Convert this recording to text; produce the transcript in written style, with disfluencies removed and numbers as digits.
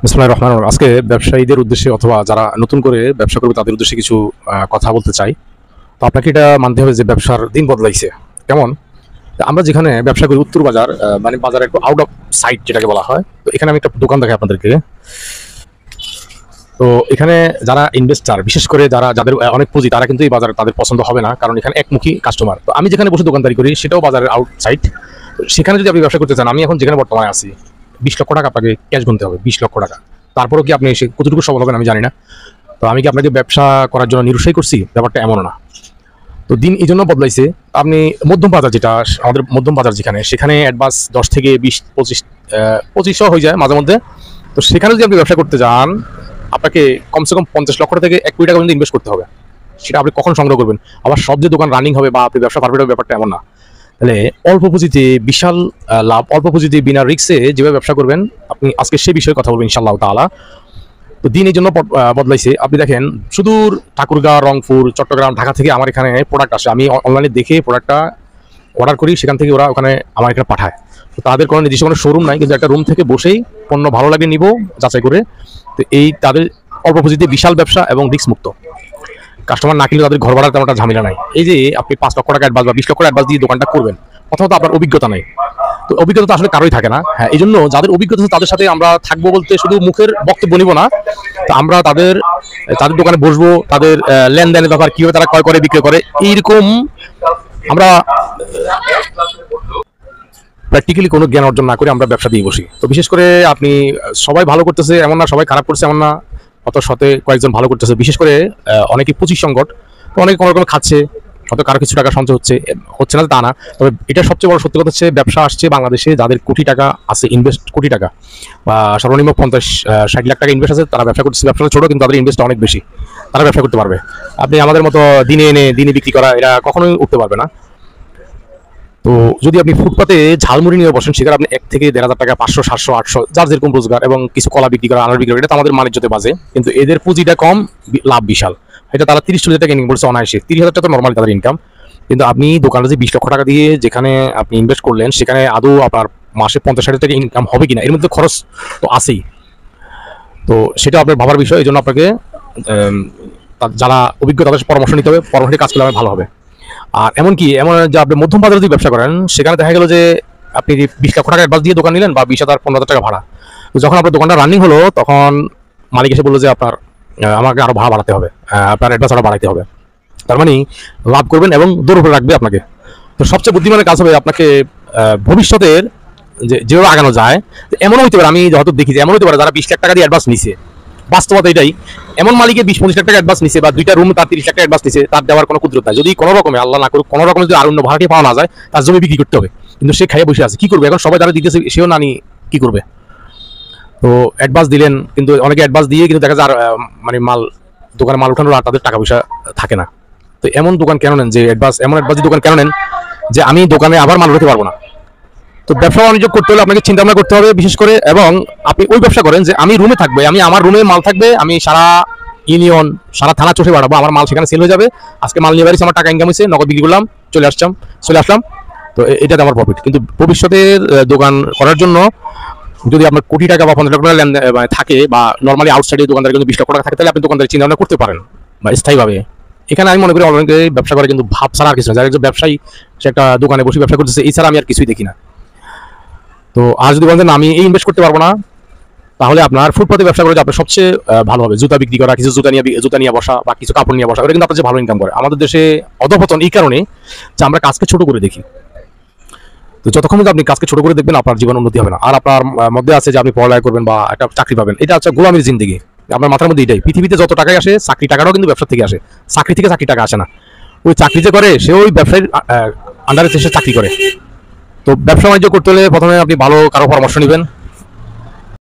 বিসমিল্লাহির রহমানির রহিম। আজকে ব্যবসায়ীদের উদ্দেশ্যে অথবা যারা নতুন করে ব্যবসা করবে তাদের উদ্দেশ্যে কিছু কথা বলতে চাই। তো আপনাকে এটা মানতে হবে যে ব্যবসার দিন বদলাইছে। কেমন? আমরা যেখানে ব্যবসা করি উত্তর বাজার, মানে বাজারে একটু আউট অফ সাইট যেটাকে বলা হয়। তো এখানে আমি একটা দোকান দেখাই আপনাদেরকে। তো এখানে যারা ইনভেস্টার, বিশেষ করে যাদের অনেক পুঁজি, তারা কিন্তু এই বাজারে তাদের পছন্দ হবে না, কারণ এখানে একমুখী কাস্টমার। তো আমি যেখানে বসে দোকানদারি করি সেটাও বাজারের আউট সাইট। সেখানে যদি আপনি ব্যবসা করতে চান, আমি এখন যেখানে বর্তমানে আছি 20 লক্ষ টাকা আপনাকে ক্যাশ গুনতে হবে, 20 লক্ষ টাকা। তারপরেও কি আপনি সে কতটুকু সফল হবেন আমি জানি না। তো আমি কি আপনাকে ব্যবসা করার জন্য নিরুৎসাহী করছি? ব্যাপারটা এমনও না। তো দিন এই জন্য বদলাইছে। আপনি মধ্যম বাজার, যেটা আমাদের মধ্যম বাজার যেখানে, সেখানে অ্যাডভান্স 10 থেকে 20, 25 হয়ে যায় মাঝে মধ্যে। তো সেখানে যদি আপনি ব্যবসা করতে যান, আপনাকে কমসে কম 50 লক্ষ থেকে 1 কোটি টাকা পর্যন্ত ইনভেস্ট করতে হবে। সেটা আপনি কখন সংগ্রহ করবেন? আবার সব যে দোকান রানিং হবে বা আপনি ব্যবসা পারফেক্ট হবে, ব্যাপারটা এমন না। তাহলে অল্প পুঁজিতে বিশাল লাভ, অল্প পুঁজিতে বিনা রিস্কে যেভাবে ব্যবসা করবেন, আপনি আজকে সে বিষয়ে কথা বলবেন ইনশাআল্লাহ তাআলা। তো দিন এই জন্য বদলাইছে। আপনি দেখেন, সুদূর ঠাকুরগাঁও, রংপুর, চট্টগ্রাম, ঢাকা থেকে আমার এখানে প্রোডাক্ট আসে। আমি অনলাইনে দেখে প্রোডাক্টটা অর্ডার করি, সেখান থেকে ওরা ওখানে আমার এখানে পাঠায়। তো তাদের কোনো নির্দিষ্ট কোনো শোরুম নাই, কিন্তু একটা রুম থেকে বসেই পণ্য ভালো লাগে নিব যাচাই করে। তো এই তাদের অল্প পুঁজিতে বিশাল ব্যবসা এবং রিস্ক মুক্ত। কাস্টমার না কিনলে তাদের ঘর ভাড়ার তেমন একটা ঝামেলা নাই। এই যে আপনি 5 লক্ষ টাকা অ্যাডভান্স বা 20 লক্ষ টাকা অ্যাডভান্স দিয়ে দোকানটা করবেন, প্রথমত আপনার অভিজ্ঞতা নেই। তো অভিজ্ঞতা তো আসলে কারোই থাকে না। হ্যাঁ, এই জন্য যাদের অভিজ্ঞতা আছে তাদের সাথে আমরা থাকবো, বলতে শুধু মুখের বক্তব্য নিব না। তো আমরা তাদের দোকানে বসবো, তাদের লেনদেনের ব্যাপার, কিভাবে তারা ক্রয় করে বিক্রয় করে, এইরকম আমরা প্র্যাকটিক্যালি কোনো জ্ঞান অর্জন না করে আমরা ব্যবসা দিয়ে বসি। তো বিশেষ করে আপনি সবাই ভালো করতেছে এমন না, সবাই খারাপ করছে এমন না, অত শতে কয়েকজন ভালো করতেছে। বিশেষ করে অনেকে 25 সংকট, তো অনেকে কোনো রকম খাচ্ছে, হয়তো কারো কিছু টাকা সঞ্চয় হচ্ছে না তা না। তবে এটা সবচেয়ে বড় সত্যি কথা হচ্ছে, ব্যবসা আসছে বাংলাদেশে যাদের কোটি টাকা আছে, ইনভেস্ট কোটি টাকা বা সর্বনিম্ন 50-60 লাখ টাকা ইনভেস্ট আছে, তারা ব্যবসা করতেছে। ব্যবসাটা ছোটো কিন্তু তাদের ইনভেস্ট অনেক বেশি, তারা ব্যবসা করতে পারবে। আপনি আমাদের মতো দিনে এনে দিনে বিক্রি করা, এরা কখনোই উঠতে পারবে না। তো যদি আপনি ফুটপাতে ঝালমুড়ি নিয়ে বসেন, সেখানে আপনি 1 থেকে 1,500 টাকা, 500, 700, 800 যার যেরকম রোজগার, এবং কিছু কলা বিক্রি করা, আনার বিক্রি করা, এটা তো আমাদের বাণিজ্যতে বাজে। কিন্তু এদের পুঁজিটা কম, লাভ বিশাল। এটা তারা 30-40 টাকা ইনকাম করছে অনায়াসে। 30,000 টাকা তো নর্মালি তাদের ইনকাম। কিন্তু আপনি দোকানে যে 20 লক্ষ টাকা দিয়ে যেখানে আপনি ইনভেস্ট করলেন, সেখানে আদৌ আপনার মাসে 50-60 টাকা ইনকাম হবে কিনা, এর মধ্যে খরচ তো আছেই। তো সেটা আপনার ভাবার বিষয়। এই জন্য আপনাকে যারা অভিজ্ঞ তাদের পরামর্শ নিতে হবে, পরামর্শ কাজ করলে ভালো হবে। আর এমন যে আপনি মধ্যম বাজারে যদি ব্যবসা করেন, সেখানে দেখা গেল যে আপনি 20 লক্ষ টাকা অ্যাডভান্স দিয়ে দোকান নিলেন, বা 20,000, 15,000 টাকা ভাড়া। তো যখন আপনার দোকানটা রানিং হলো, তখন মালিক এসে বললো যে আপনার আমাকে আরো ভাড়া বাড়াতে হবে, আপনার অ্যাডভান্স আরো বাড়াইতে হবে। তার মানে লাভ করবেন এবং দৌড় উপরে রাখবে আপনাকে। তো সবচেয়ে বুদ্ধিমানের কাজ হবে আপনাকে ভবিষ্যতের যেভাবে আগানো যায়। এমনও হতে পারে, আমি হয়তো দেখি যে এমন হতে পারে যারা 20 লাখ টাকা দিয়ে অ্যাডভান্স নিছে, বাস্তবতা এটাই, এমন মালিকের 20-25 লাখ টাকা অ্যাডভান্স নিছে, বা 2টা রুম তার 30 লাখ টাকা অ্যাডভান্স নিছে, তার দেওয়ার কোনো কুদরত নাই। যদি কোনো রকমে, আল্লাহ না করুক, কোনো রকমে যদি আর অন্য ভাড়াটি পাওয়া না যায়, তার জমি বিক্রি করতে হবে। কিন্তু সে খাইয়ে বসে আছে, কি করবে এখন? সবাই যারা দিতেছে সেও না নি, কি করবে? তো অ্যাডভান্স দিলেন, কিন্তু অনেকে অ্যাডভান্স দিয়ে কিন্তু দেখা যায় আর মানে দোকানে মাল উঠানোর আর তাদের টাকা পয়সা থাকে না। তো এমন দোকান কেন নেন যে এমন অ্যাডভান্স দোকান কেন নেন যে আমি দোকানে আবার মাল উঠাতে পারবো না? তো ব্যবসা বাণিজ্য করতে হলে আপনাকে চিন্তা ভাবনা করতে হবে বিশেষ করে। এবং আপনি ওই ব্যবসা করেন যে আমি রুমে থাকবে, আমি আমার রুমে মাল থাকবে, আমি সারা ইউনিয়ন, সারা থানা চষে বাড়াবো, আমার মাল সেখানে সেল হয়ে যাবে। আজকে মাল নিয়ে বাড়িছে, আমার টাকা ইনকাম হয়েছে, নগদ বিক্রি করলাম, চলে আসলাম। তো এটাতে আমার প্রফিট। কিন্তু ভবিষ্যতের দোকান করার জন্য যদি আপনার কোটি টাকা বা 15 লক্ষ টাকা লেনদেন থাকে, বা নর্মালি আউটসাইডে দোকানদার কিন্তু 20 লক্ষ টাকা থাকে, তাহলে আপনি দোকানদারি চিন্তা ভাবনা করতে পারেন বা স্থায়ীভাবে। এখানে আমি মনে করি অনলাইনে ব্যবসা করে কিন্তু ভাব ছাড়া আর কিছু না। যারা একজন ব্যবসায়ী, সে একটা দোকানে বসে ব্যবসা করতেছে, এই ছাড়া আমি আর কিছুই দেখি না। তো আর যদি বলেন আমি এই ইনভেস্ট করতে পারবো না, তাহলে আপনার ফুটপাতে ব্যবসা করে আপনার সবচেয়ে ভালো হবে। জুতা বিক্রি করা, কিছু জুতা নিয়ে বসা, বা কিছু কাপড় নিয়ে বসা, ওটা কিন্তু আপনার যে ভালো ইনকাম করে। আমাদের দেশে অধপতন এই কারণে যে আমরা কাজকে ছোট করে দেখি। তো যতক্ষণ আপনি কাজকে ছোট করে দেখবেন, আপনার জীবন উন্নতি হবে না। আর আপনার মধ্যে আছে যে আপনি পড়ালেখা করবেন বা একটা চাকরি পাবেন, এটা হচ্ছে গোলামির জিন্দেগি। আপনার মাথার মধ্যে এটাই, পৃথিবীতে যত টাকাই আসে, চাকরি টাকাটাও কিন্তু ব্যবসা থেকে আসে। চাকরি থেকে চাকরি টাকা আসে না। ওই চাকরি যে করে, সে ওই ব্যবসায়ীর আন্ডারে সে চাকরি করে। তো ব্যবসা বাণিজ্য করতে হলে প্রথমে আপনি ভালো কারো পরামর্শ নেবেন।